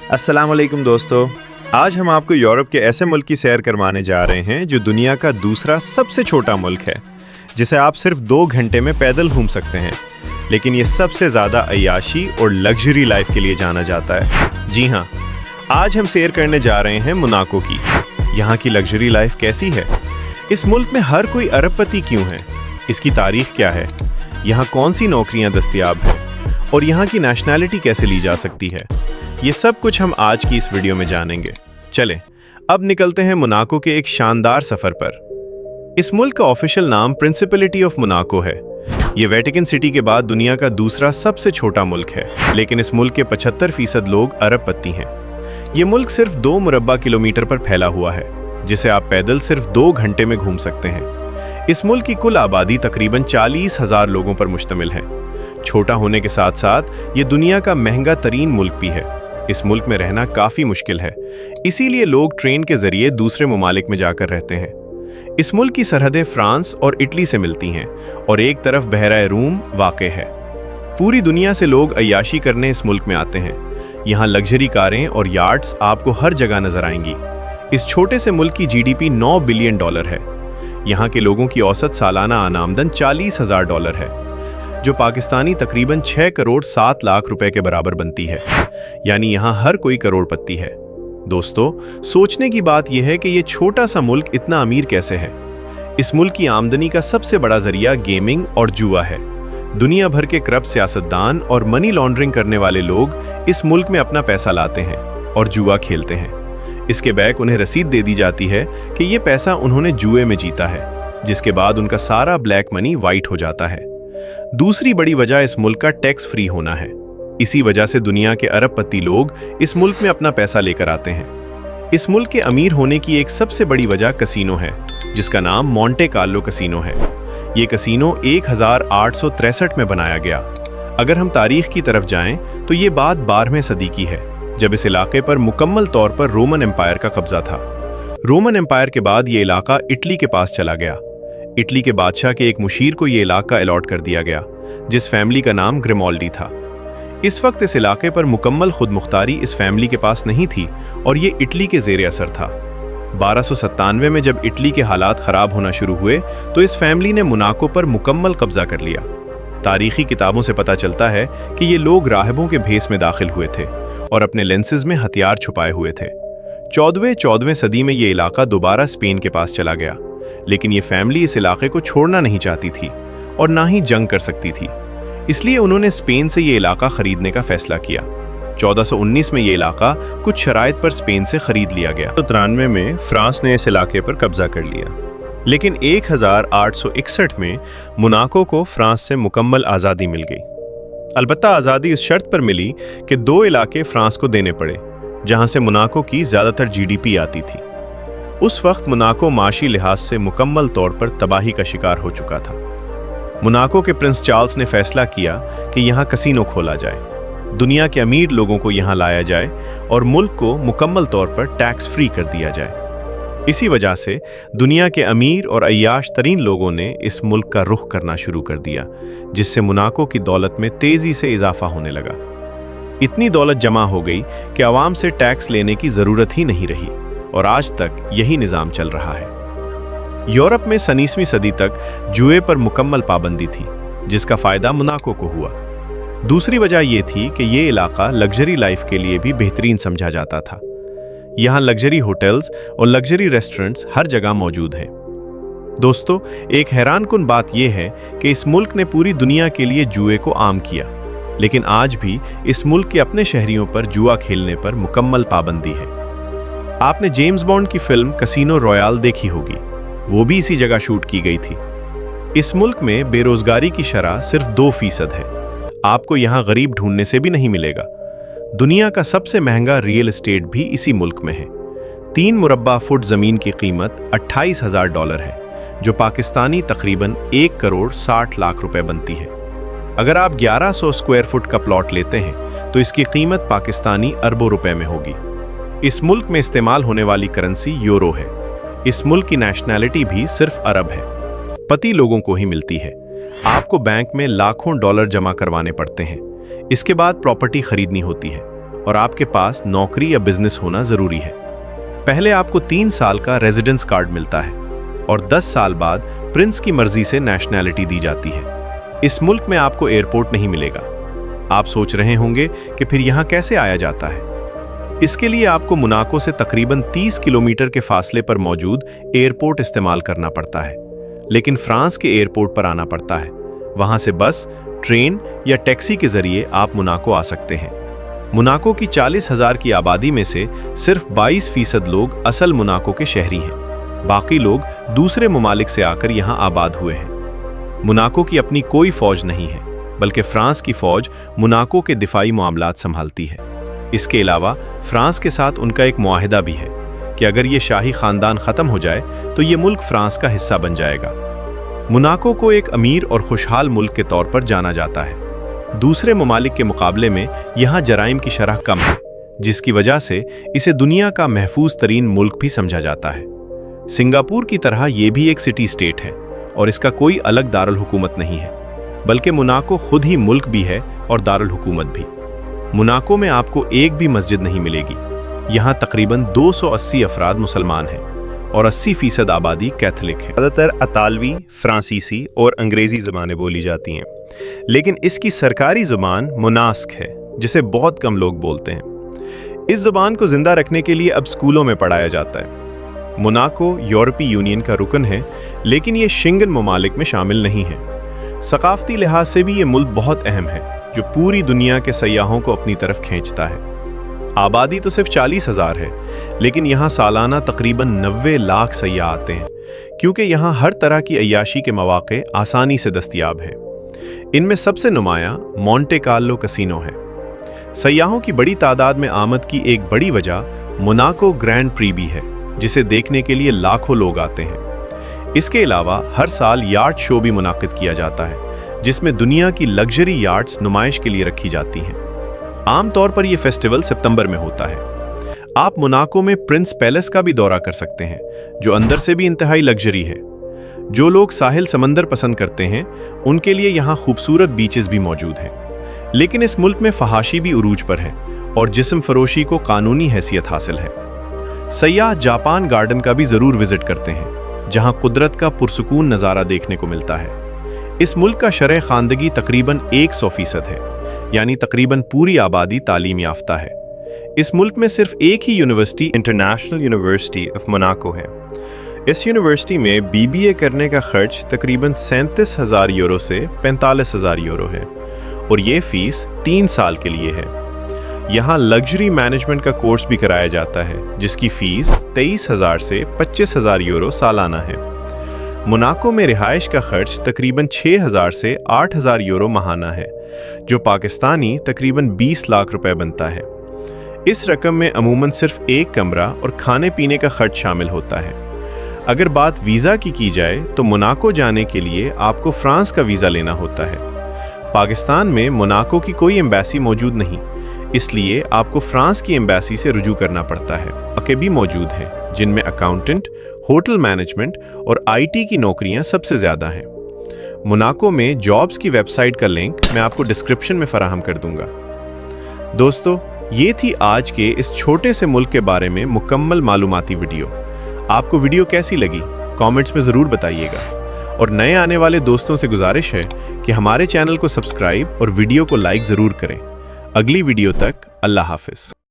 अस्सलाम वालेकुम दोस्तों। आज हम आपको यूरोप के ऐसे मुल्क की सैर करवाने जा रहे हैं जो दुनिया का दूसरा सबसे छोटा मुल्क है, जिसे आप सिर्फ 2 घंटे में पैदल घूम सकते हैं। लेकिन ये सबसे ज़्यादा अय्याशी और लग्जरी लाइफ के लिए जाना जाता है। जी हाँ, आज हम सैर करने जा रहे हैं मोनाको की। यहाँ की लग्जरी लाइफ कैसी है? इस मुल्क में हर कोई अरबपति क्यों है? इसकी तारीख क्या है? यहाँ कौन सी नौकरियाँ दस्तयाब हैं? और यहाँ की नेशनैलिटी कैसे ली जा सकती है? ये सब कुछ हम आज की इस वीडियो में जानेंगे। चलें, अब निकलते हैं मोनाको के एक शानदार सफर पर। इस मुल्क का ऑफिशियल नाम प्रिंसिपलिटी ऑफ मोनाको है। ये वेटिकन सिटी के बाद दुनिया का दूसरा सबसे छोटा मुल्क है, लेकिन इस मुल्क के 75% लोग अरबपति हैं। ये मुल्क सिर्फ 2 मुरब्बा किलोमीटर पर फैला हुआ है, जिसे आप पैदल सिर्फ 2 घंटे में घूम सकते हैं। इस मुल्क की कुल आबादी तकरीबन 40,000 लोगों पर मुश्तमिल है। छोटा होने के साथ साथ ये दुनिया का महंगा तरीन मुल्क भी है। इस मुल्क में रहना काफ़ी मुश्किल है, इसीलिए लोग ट्रेन के जरिए दूसरे ममालिक में जाकर रहते हैं। इस मुल्क की सरहदें फ्रांस और इटली से मिलती हैं और एक तरफ बहरा रूम वाक़े है। पूरी दुनिया से लोग अय्याशी करने इस मुल्क में आते हैं। यहाँ लग्जरी कारें और यार्ड्स आपको हर जगह नजर आएंगी। इस छोटे से मुल्क की जीडीपी $9 बिलियन है। यहाँ के लोगों की औसत सालाना आमदन $40,000 है, जो पाकिस्तानी तकरीबन 6 करोड़ 7 लाख रुपए के बराबर बनती है। यानी यहाँ हर कोई करोड़पति है। दोस्तों, सोचने की बात यह है कि ये छोटा सा मुल्क इतना अमीर कैसे है। इस मुल्क की आमदनी का सबसे बड़ा जरिया गेमिंग और जुआ है। दुनिया भर के करप्ट सियासतदान और मनी लॉन्ड्रिंग करने वाले लोग इस मुल्क में अपना पैसा लाते हैं और जुआ खेलते हैं। इसके बैक उन्हें रसीद दे दी जाती है कि ये पैसा उन्होंने जुए में जीता है, जिसके बाद उनका सारा ब्लैक मनी वाइट हो जाता है। दूसरी बड़ी वजह इस मुल्क का टैक्स फ्री होना है। इसी वजह से दुनिया के अरबपति लोग इस मुल्क में अपना पैसा लेकर आते हैं। इस मुल्क के अमीर होने की एक सबसे बड़ी वजह कसीनो है, जिसका नाम मोंटे कार्लो कसीनो है। ये कसीनो 1863 में बनाया गया। अगर हम तारीख की तरफ जाएं तो ये बात 12वीं सदी की है, जब इस इलाके पर मुकम्मल तौर पर रोमन एम्पायर का कब्जा था। रोमन एम्पायर के बाद ये इलाका इटली के पास चला गया। इटली के बादशाह के एक मुशीर को ये इलाका अलॉट कर दिया गया, जिस फैमिली का नाम ग्रिमोल्डी था। इस वक्त इस इलाके पर मुकम्मल खुद मुख्तारी इस फैमिली के पास नहीं थी और ये इटली के ज़ेरे असर था। 1297 में जब इटली के हालात ख़राब होना शुरू हुए तो इस फैमिली ने मोनाको पर मुकम्मल कब्जा कर लिया। तारीखी किताबों से पता चलता है कि ये लोग राहिबों के भेस में दाखिल हुए थे और अपने लेंसेज में हथियार छुपाए हुए थे। 14वीं सदी में ये इलाका दोबारा स्पेन के पास चला गया, लेकिन ये फैमिली इस इलाके को छोड़ना नहीं चाहती थी और ना ही जंग कर सकती थी। इसलिए उन्होंने स्पेन से ये इलाका खरीदने का फैसला किया। 1419 में ये इलाका कुछ शराइत पर स्पेन से खरीद लिया गया। 1993 में फ्रांस ने इस इलाके पर कब्जा कर लिया, लेकिन 1861 में मोनाको को फ्रांस से मुकम्मल आज़ादी मिल गई। अलबत्ता आज़ादी इस शर्त पर मिली कि 2 इलाके फ्रांस को देने पड़े, जहाँ से मोनाको की ज़्यादातर जीडीपी आती थी। उस वक्त मोनाको माशी लिहाज से मुकम्मल तौर पर तबाही का शिकार हो चुका था। मोनाको के प्रिंस चार्ल्स ने फैसला किया कि यहाँ कसीनो खोला जाए, दुनिया के अमीर लोगों को यहाँ लाया जाए और मुल्क को मुकम्मल तौर पर टैक्स फ्री कर दिया जाए। इसी वजह से दुनिया के अमीर और अय्याश तरीन लोगों ने इस मुल्क का रुख करना शुरू कर दिया, जिससे मोनाको की दौलत में तेज़ी से इजाफा होने लगा। इतनी दौलत जमा हो गई कि आवाम से टैक्स लेने की ज़रूरत ही नहीं रही और आज तक यही निज़ाम चल रहा है। यूरोप में 19वीं सदी तक जुए पर मुकम्मल पाबंदी थी, जिसका फ़ायदा मोनाको को हुआ। दूसरी वजह यह थी कि ये इलाका लग्जरी लाइफ के लिए भी बेहतरीन समझा जाता था। यहाँ लग्जरी होटल्स और लग्जरी रेस्टोरेंट्स हर जगह मौजूद हैं। दोस्तों, एक हैरानकुन बात यह है कि इस मुल्क ने पूरी दुनिया के लिए जुए को आम किया, लेकिन आज भी इस मुल्क के अपने शहरियों पर जुआ खेलने पर मुकम्मल पाबंदी है। आपने जेम्स बॉन्ड की फिल्म कसीनो रॉयल देखी होगी, वो भी इसी जगह शूट की गई थी। इस मुल्क में बेरोजगारी की शरह सिर्फ 2% है। आपको यहाँ गरीब ढूंढने से भी नहीं मिलेगा। दुनिया का सबसे महंगा रियल एस्टेट भी इसी मुल्क में है। 3 मुरब्बा फुट ज़मीन की कीमत $28,000 है, जो पाकिस्तानी तकरीबन 1 करोड़ 60 लाख रुपए बनती है। अगर आप 1100 स्क्वायर फुट का प्लॉट लेते हैं तो इसकी कीमत पाकिस्तानी अरबों रुपए में होगी। इस मुल्क में इस्तेमाल होने वाली करेंसी यूरो है। इस मुल्क की नेशनैलिटी भी सिर्फ अरब है, पति लोगों को ही मिलती है। आपको बैंक में लाखों डॉलर जमा करवाने पड़ते हैं। इसके बाद प्रॉपर्टी खरीदनी होती है और आपके पास नौकरी या बिजनेस होना जरूरी है। पहले आपको 3 साल का रेजिडेंस कार्ड मिलता है और 10 साल बाद प्रिंस की मर्जी से नेशनैलिटी दी जाती है। इस मुल्क में आपको एयरपोर्ट नहीं मिलेगा। आप सोच रहे होंगे कि फिर यहाँ कैसे आया जाता है। इसके लिए आपको मोनाको से तकरीबन 30 किलोमीटर के फासले पर मौजूद एयरपोर्ट इस्तेमाल करना पड़ता है, लेकिन फ्रांस के एयरपोर्ट पर आना पड़ता है। वहां से बस, ट्रेन या टैक्सी के जरिए आप मोनाको आ सकते हैं। मोनाको की 40,000 की आबादी में से सिर्फ 22% लोग असल मोनाको के शहरी हैं। बाकी लोग दूसरे ममालिक से आकर यहाँ आबाद हुए हैं। मोनाको की अपनी कोई फौज नहीं है, बल्कि फ्रांस की फौज मोनाको के दिफाई मामलात संभालती है। इसके अलावा फ्रांस के साथ उनका एक मुआहिदा भी है कि अगर ये शाही खानदान ख़त्म हो जाए तो ये मुल्क फ्रांस का हिस्सा बन जाएगा। मोनाको को एक अमीर और खुशहाल मुल्क के तौर पर जाना जाता है। दूसरे ममालिक के मुकाबले में यहाँ जराइम की शरह कम है, जिसकी वजह से इसे दुनिया का महफूज तरीन मुल्क भी समझा जाता है। सिंगापुर की तरह ये भी एक सिटी स्टेट है और इसका कोई अलग दारुल हुकूमत नहीं है, बल्कि मोनाको खुद ही मुल्क भी है और दारुल हुकूमत भी। मोनाको में आपको एक भी मस्जिद नहीं मिलेगी। यहाँ तकरीबन 280 अफराद मुसलमान हैं और 80% आबादी कैथोलिक है। ज़्यादातर अतालवी, फ्रांसीसी और अंग्रेज़ी ज़बानें बोली जाती हैं, लेकिन इसकी सरकारी ज़ुबान मोनास्क है, जिसे बहुत कम लोग बोलते हैं। इस ज़ुबान को ज़िंदा रखने के लिए अब स्कूलों में पढ़ाया जाता है। मोनाको यूरोपीय यूनियन का रुकन है, लेकिन ये शेंगन ममालिक में शामिल नहीं है। सकाफती लिहाज से भी ये मुल्क बहुत अहम है, जो पूरी दुनिया के सयाहों को अपनी तरफ खींचता है। आबादी तो सिर्फ 40,000 है, लेकिन यहाँ सालाना तकरीबन 90 लाख सयाह आते हैं, क्योंकि यहाँ हर तरह की अय्याशी के मौके आसानी से दस्तयाब हैं। इनमें सबसे नुमाया मोंटे कार्लो कैसीनो है। सयाहों की बड़ी तादाद में आमद की एक बड़ी वजह मोनाको ग्रैंड प्री भी है, जिसे देखने के लिए लाखों लोग आते हैं। इसके अलावा हर साल यार्ड शो भी मुनाकिद किया जाता है, जिसमें दुनिया की लग्जरी यार्ड्स नुमाइश के लिए रखी जाती हैं। आमतौर पर यह फेस्टिवल सितंबर में होता है। आप मोनाको में प्रिंस पैलेस का भी दौरा कर सकते हैं, जो अंदर से भी इंतहाई लग्जरी है। जो लोग साहिल समंदर पसंद करते हैं, उनके लिए यहाँ खूबसूरत बीचेस भी मौजूद हैं। लेकिन इस मुल्क में फहाशी भी उरूज पर है और जिस्म फरोशी को कानूनी हैसियत हासिल है। सयाह जापान गार्डन का भी ज़रूर विजिट करते हैं, जहाँ कुदरत का पुरसुकून नज़ारा देखने को मिलता है। इस मुल्क का शरह खानदगी तकरीबन 100% है, यानी तकरीबन पूरी आबादी तालीम याफ्ता है। इस मुल्क में सिर्फ एक ही university international university of Monaco है। इस यूनिवर्सिटी में BBA करने का खर्च तकरीबन 37,000 यूरो से 45,000 यूरो है और ये फीस 3 साल के लिए है। यहाँ लग्जरी मैनेजमेंट का कोर्स भी कराया जाता है, जिसकी फीस 23,000 से 25,000 यूरो सालाना है। मोनाको में रिहाइश का खर्च तकरीबन 6,000 से 8,000 यूरो माहाना है, जो पाकिस्तानी तकरीबन 20 लाख रुपए बनता है। इस रकम में अमूमन सिर्फ एक कमरा और खाने पीने का खर्च शामिल होता है। अगर बात वीज़ा की जाए तो मोनाको जाने के लिए आपको फ्रांस का वीज़ा लेना होता है। पाकिस्तान में मोनाको की कोई एम्बेसी मौजूद नहीं, इसलिए आपको फ्रांस की एम्बेसी से रुजू करना पड़ता है। मौके भी मौजूद हैं, जिनमें अकाउंटेंट, होटल मैनेजमेंट और IT की नौकरियां सबसे ज़्यादा हैं। मोनाको में जॉब्स की वेबसाइट का लिंक मैं आपको डिस्क्रिप्शन में फराहम कर दूंगा। दोस्तों, ये थी आज के इस छोटे से मुल्क के बारे में मुकम्मल मालूमाती वीडियो। आपको वीडियो कैसी लगी कमेंट्स में ज़रूर बताइएगा, और नए आने वाले दोस्तों से गुजारिश है कि हमारे चैनल को सब्सक्राइब और वीडियो को लाइक ज़रूर करें। अगली वीडियो तक अल्लाह हाफिज़।